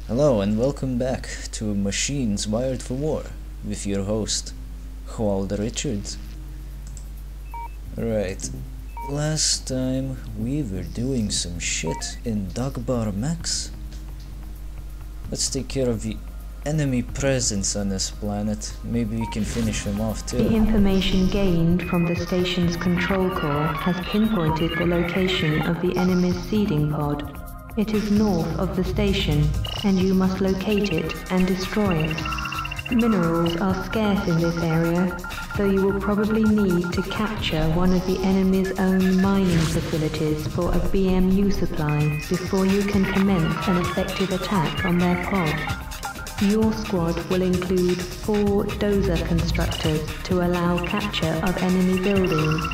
Hello and welcome back to Machines Wired for War with your host, Hwaldar Richards. Right, last time we were doing some shit in Dogbar Max. Let's take care of the enemy presence on this planet. Maybe we can finish them off too. The information gained from the station's control core has pinpointed the location of the enemy's seeding pod. It is north of the station, and you must locate it and destroy it. Minerals are scarce in this area, so you will probably need to capture one of the enemy's own mining facilities for a BMU supply before you can commence an effective attack on their pod. Your squad will include 4 dozer constructors to allow capture of enemy buildings.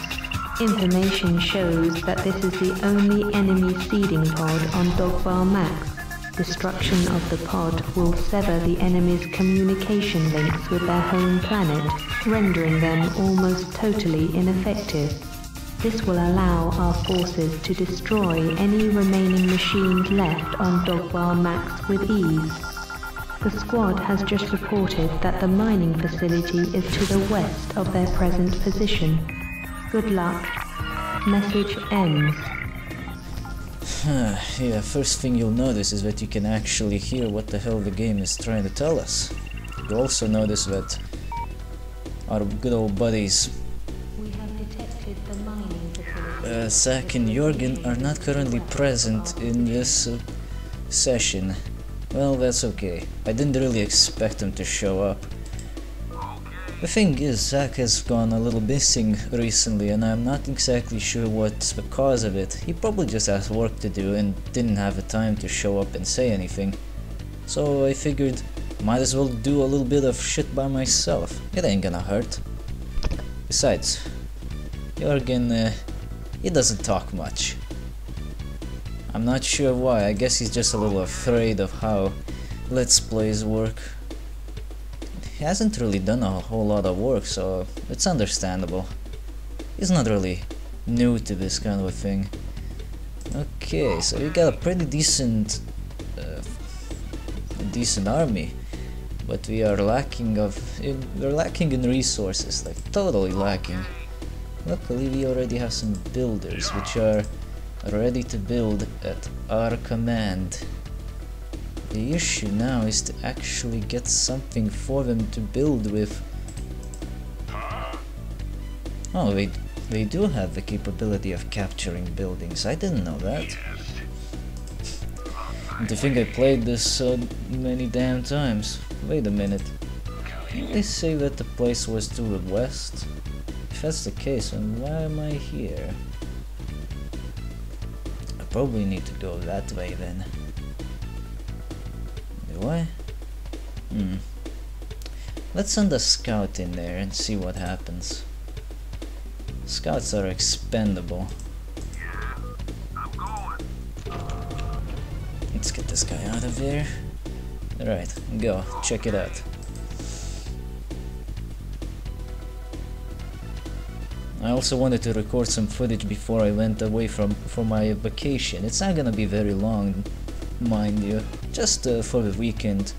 Information shows that this is the only enemy seeding pod on Dogbar Max. Destruction of the pod will sever the enemy's communication links with their home planet, rendering them almost totally ineffective. This will allow our forces to destroy any remaining machines left on Dogbar Max with ease. The squad has just reported that the mining facility is to the west of their present position. Good luck. Message ends. Yeah, first thing you'll notice is that you can actually hear what the hell the game is trying to tell us. You'll also notice that our good old buddies We have detected the mining facility. Zach and Jorgen are not currently present in this session. Well, that's okay. I didn't really expect them to show up. The thing is, Zach has gone a little missing recently and I'm not exactly sure what's the cause of it. He probably just has work to do and didn't have the time to show up and say anything. So I figured, might as well do a little bit of shit by myself. It ain't gonna hurt. Besides, Jorgen, he doesn't talk much. I'm not sure why, I guess he's just a little afraid of how Let's Plays work. He hasn't really done a whole lot of work, so it's understandable. He's not really new to this kind of a thing. Okay, so we got a pretty decent army, but we're lacking in resources, like totally lacking. Luckily we already have some builders which are ready to build at our command. The issue now is to actually get something for them to build with. Oh, they do have the capability of capturing buildings. I didn't know that. And to think I played this so many damn times. Wait a minute. Didn't they say that the place was to the west? If that's the case, then why am I here? I probably need to go that way then. Do I? Let's send a scout in there and see what happens. Scouts are expendable. Yeah, I'm going. Let's get this guy out of there. Alright, go, check it out. I also wanted to record some footage before I went away from my vacation. It's not gonna be very long, mind you, just for the weekend.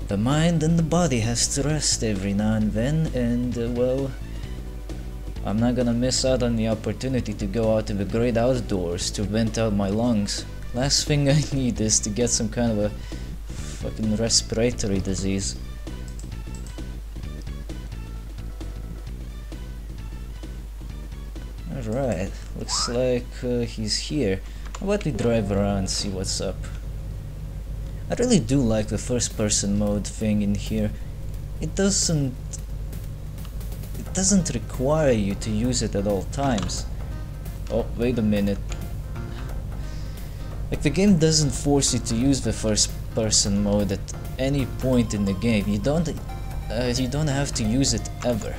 The mind and the body has to rest every now and then, and well, I'm not gonna miss out on the opportunity to go out to the great outdoors to vent out my lungs. Last thing I need is to get some kind of a fucking respiratory disease. Alright, looks like he's here. How about we drive around and see what's up? I really do like the first person mode thing in here. It doesn't require you to use it at all times. Oh, wait a minute. Like, the game doesn't force you to use the first person mode at any point in the game. You don't have to use it ever.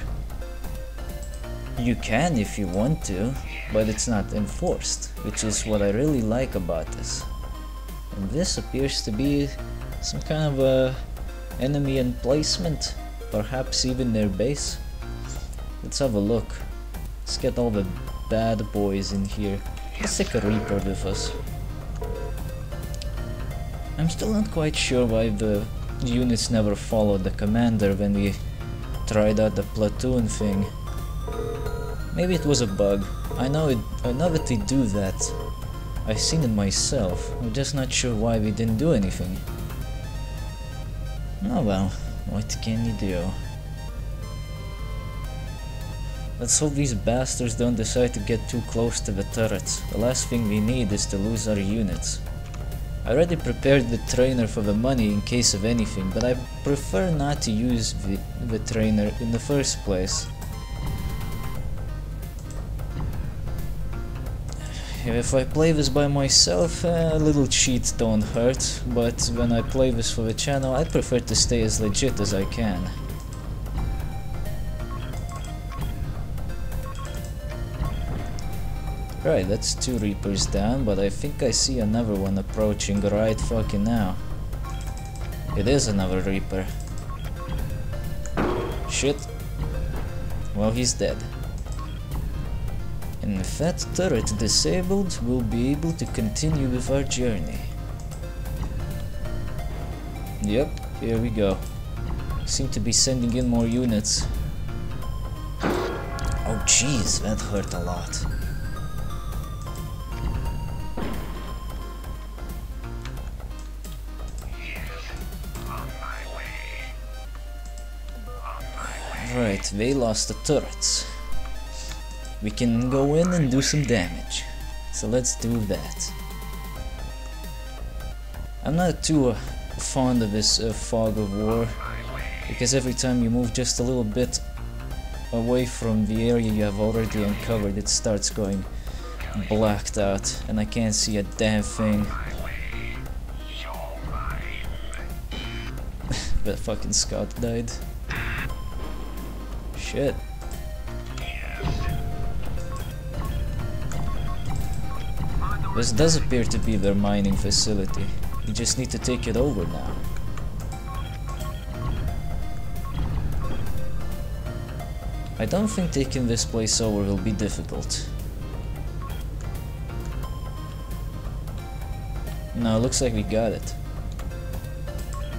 You can if you want to, but it's not enforced, which is what I really like about this. And this appears to be some kind of a enemy emplacement, perhaps even their base. Let's have a look. Let's get all the bad boys in here. Let's take a Reaper with us. I'm still not quite sure why the units never followed the commander when we tried out the platoon thing. Maybe it was a bug. I know that they do that. I've seen it myself. I'm just not sure why we didn't do anything. Oh well, what can you do? Let's hope these bastards don't decide to get too close to the turrets. The last thing we need is to lose our units. I already prepared the trainer for the money in case of anything, but I prefer not to use the trainer in the first place. If I play this by myself, a little cheats don't hurt, but when I play this for the channel, I prefer to stay as legit as I can. Right, that's 2 Reapers down, but I think I see another one approaching right fucking now. It is another Reaper. Shit. Well, he's dead. And with that turret disabled, we'll be able to continue with our journey. Yep, here we go. Seem to be sending in more units. Oh jeez, that hurt a lot. Right, they lost the turrets. We can go in and do some damage. So let's do that. I'm not too fond of this fog of war, because every time you move just a little bit away from the area you have already uncovered, it starts going blacked out and I can't see a damn thing. That fucking scout died. Shit. This does appear to be their mining facility. We just need to take it over now. I don't think taking this place over will be difficult. No, looks like we got it.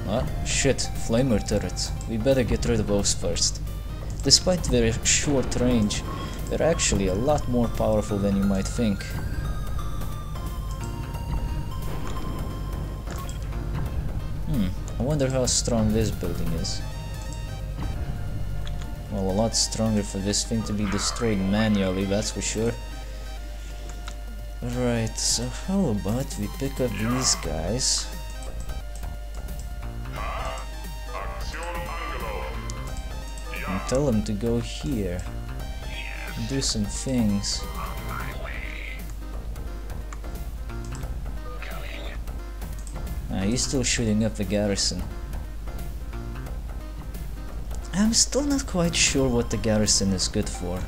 Oh, shit, flamer turrets. We better get rid of those first. Despite their short range, they're actually a lot more powerful than you might think. I wonder how strong this building is. Well, a lot stronger for this thing to be destroyed manually, that's for sure. Right, so how about we pick up these guys? And tell them to go here. And do some things. He's still shooting up the garrison. I'm still not quite sure what the garrison is good for.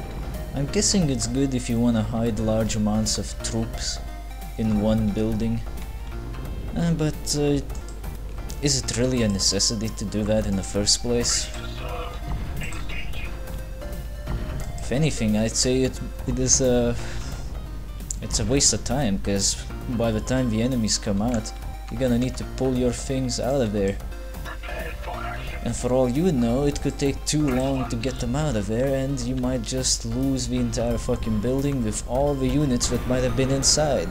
I'm guessing it's good if you want to hide large amounts of troops in one building. But is it really a necessity to do that in the first place? If anything, I'd say it's a waste of time, because by the time the enemies come out, you're gonna need to pull your things out of there. And for all you know, it could take too long to get them out of there, and you might just lose the entire fucking building with all the units that might have been inside.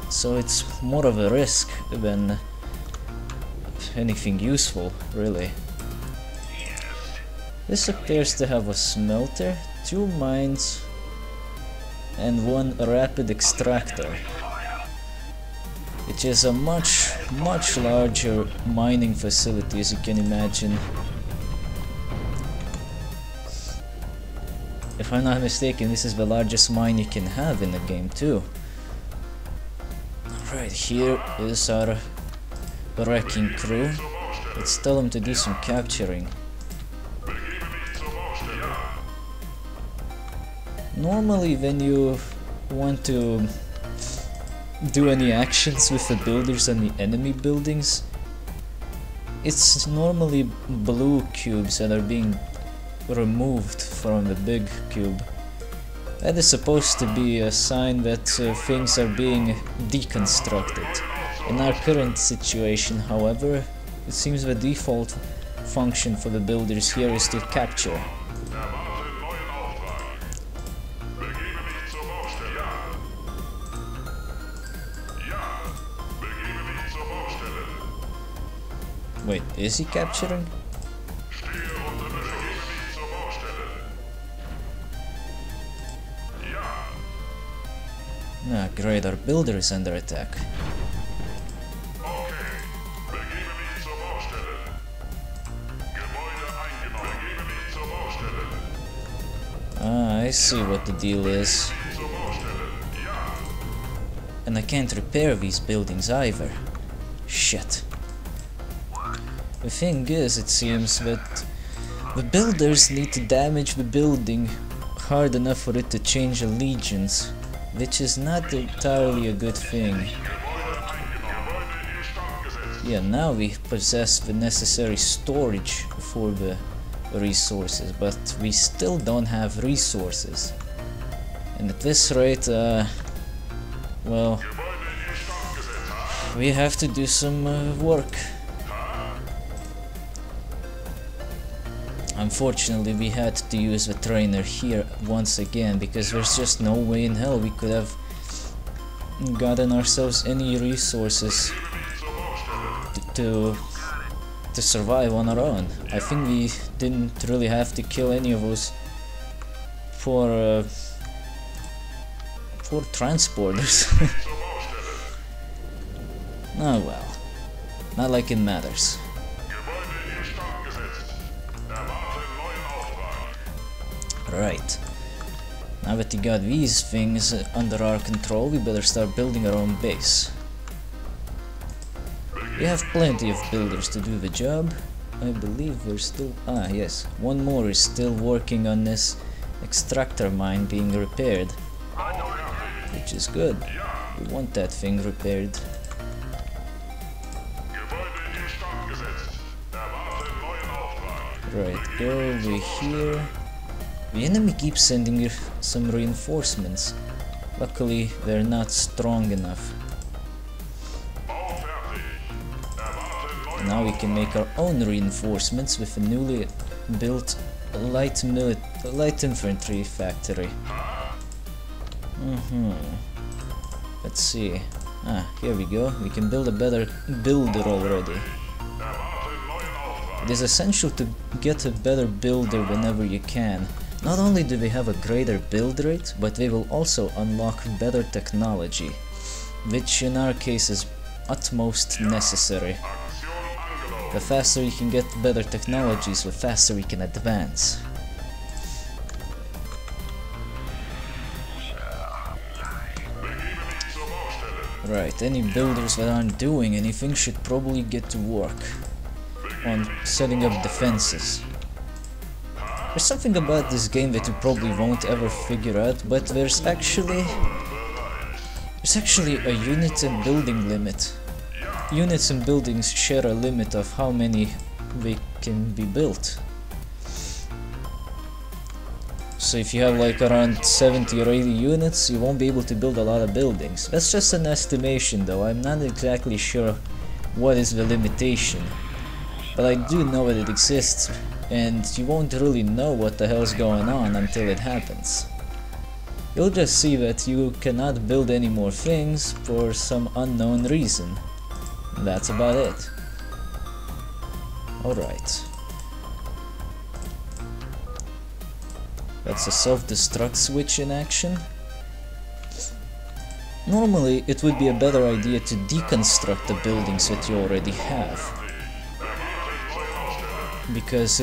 So it's more of a risk than anything useful, really. This appears to have a smelter, 2 mines, and 1 rapid extractor, which is a much larger mining facility, as you can imagine. If I'm not mistaken, this is the largest mine you can have in the game too. Right, here is our wrecking crew. Let's tell them to do some capturing. Normally when you want to do any actions with the builders and the enemy buildings, it's normally blue cubes that are being removed from the big cube. That is supposed to be a sign that things are being deconstructed. In our current situation, however, it seems the default function for the builders here is to capture. Wait, is he capturing? Ah, great, our builder is under attack. Ah, I see what the deal is. And I can't repair these buildings either. Shit. The thing is, it seems that the builders need to damage the building hard enough for it to change allegiance, which is not entirely a good thing. Yeah, now we possess the necessary storage for the resources, but we still don't have resources. And at this rate, well, we have to do some work. Unfortunately, we had to use the trainer here once again, because there's just no way in hell we could have gotten ourselves any resources to survive on our own. I think we didn't really have to kill any of those poor transporters. Oh well, not like it matters. Right, now that we got these things under our control, we better start building our own base. We have plenty of builders to do the job. I believe we're still... ah, yes, one more is still working on this extractor mine being repaired, which is good. We want that thing repaired. Right, go over here. The enemy keeps sending some reinforcements. Luckily, they're not strong enough. Now we can make our own reinforcements with a newly built light infantry factory. Let's see. Ah, here we go. We can build a better builder already. It is essential to get a better builder whenever you can. Not only do they have a greater build rate, but they will also unlock better technology, which in our case is utmost necessary. The faster you can get better technologies, the faster we can advance. Right, any builders that aren't doing anything should probably get to work on setting up defenses. There's something about this game that you probably won't ever figure out, but there's actually a unit and building limit. Units and buildings share a limit of how many they can be built. So if you have like around 70 or 80 units, you won't be able to build a lot of buildings. That's just an estimation though, I'm not exactly sure what is the limitation. But I do know that it exists, and you won't really know what the hell's going on until it happens. You'll just see that you cannot build any more things for some unknown reason. That's about it. Alright. That's a self-destruct switch in action. Normally, it would be a better idea to deconstruct the buildings that you already have, because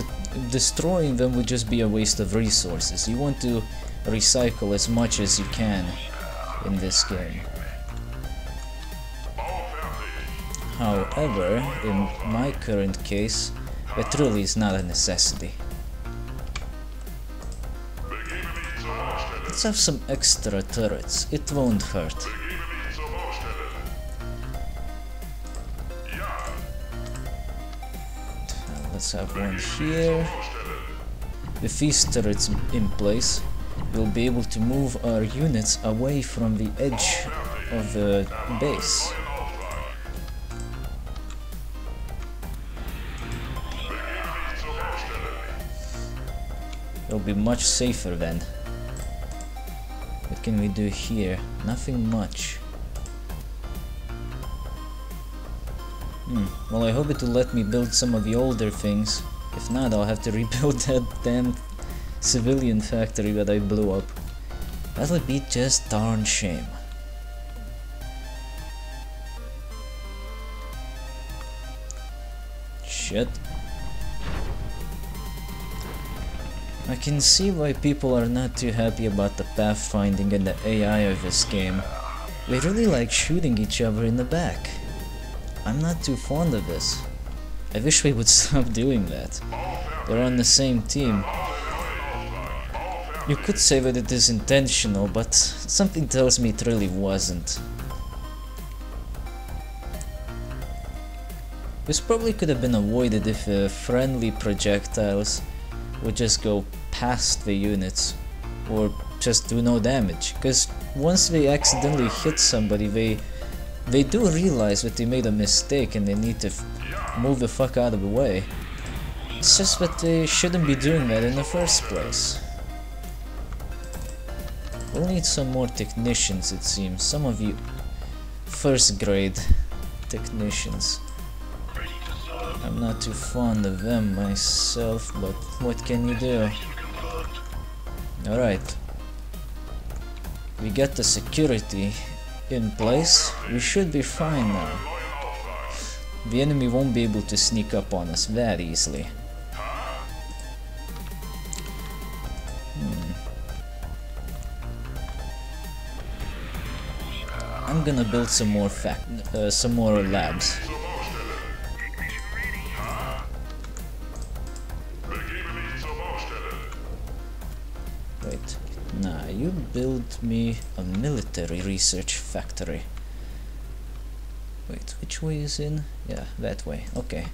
destroying them would just be a waste of resources. You want to recycle as much as you can in this game. However, in my current case, that really is not a necessity. Let's have some extra turrets, it won't hurt. Let's have one here. With these turrets in place, we'll be able to move our units away from the edge of the base. It'll be much safer then. What can we do here? Nothing much. Well, I hope it will let me build some of the older things. If not, I'll have to rebuild that damn civilian factory that I blew up. That would be just darn shame. Shit. I can see why people are not too happy about the pathfinding and the AI of this game. They really like shooting each other in the back. I'm not too fond of this. I wish we would stop doing that. They're on the same team. You could say that it is intentional, but something tells me it really wasn't. This probably could have been avoided if friendly projectiles would just go past the units, or just do no damage, because once they accidentally hit somebody, they do realize that they made a mistake and they need to move the fuck out of the way. It's just that they shouldn't be doing that in the first place. We'll need some more technicians, it seems. Some of you first grade technicians. I'm not too fond of them myself, but what can you do? Alright. We got the security in place. We should be fine now. The enemy won't be able to sneak up on us that easily. I'm gonna build some more labs. Wait, nah, you build me a military research factory. Wait, which way is in? Yeah, that way, okay.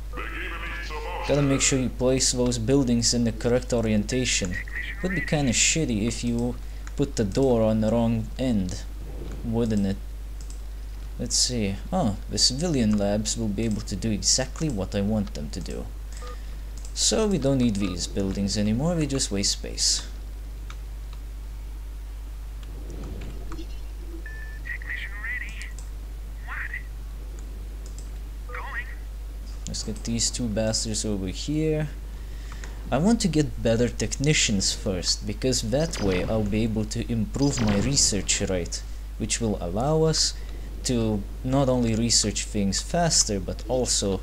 Gotta make sure you place those buildings in the correct orientation. Would be kinda shitty if you put the door on the wrong end, wouldn't it? Let's see. Oh, the civilian labs will be able to do exactly what I want them to do. So we don't need these buildings anymore, we just waste space. Let's get these two bastards over here. I want to get better technicians first, because that way I'll be able to improve my research rate, which will allow us to not only research things faster, but also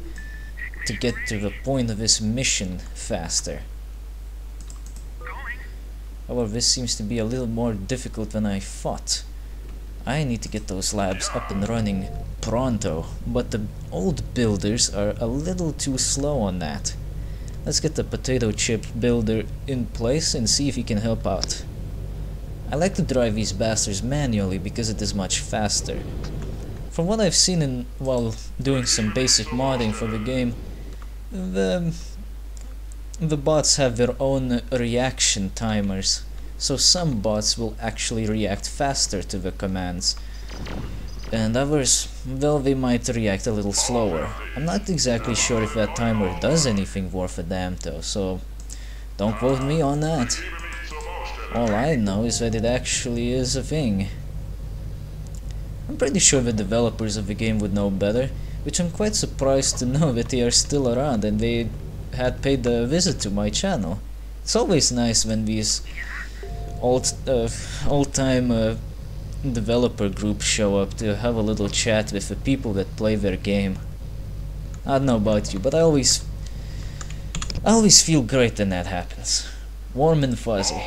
to get to the point of this mission faster. However, this seems to be a little more difficult than I thought. I need to get those labs up and running pronto, but the old builders are a little too slow on that. Let's get the potato chip builder in place and see if he can help out. I like to drive these bastards manually because it is much faster. From what I've seen while doing some basic modding for the game, the bots have their own reaction timers, so some bots will actually react faster to the commands, and others, well, they might react a little slower. I'm not exactly sure if that timer does anything worth a damn though, so don't quote me on that. All I know is that it actually is a thing. I'm pretty sure the developers of the game would know better, which I'm quite surprised to know that they are still around and they had paid a visit to my channel. It's always nice when these old-time developer groups show up to have a little chat with the people that play their game. I don't know about you, but I always feel great when that happens. Warm and fuzzy.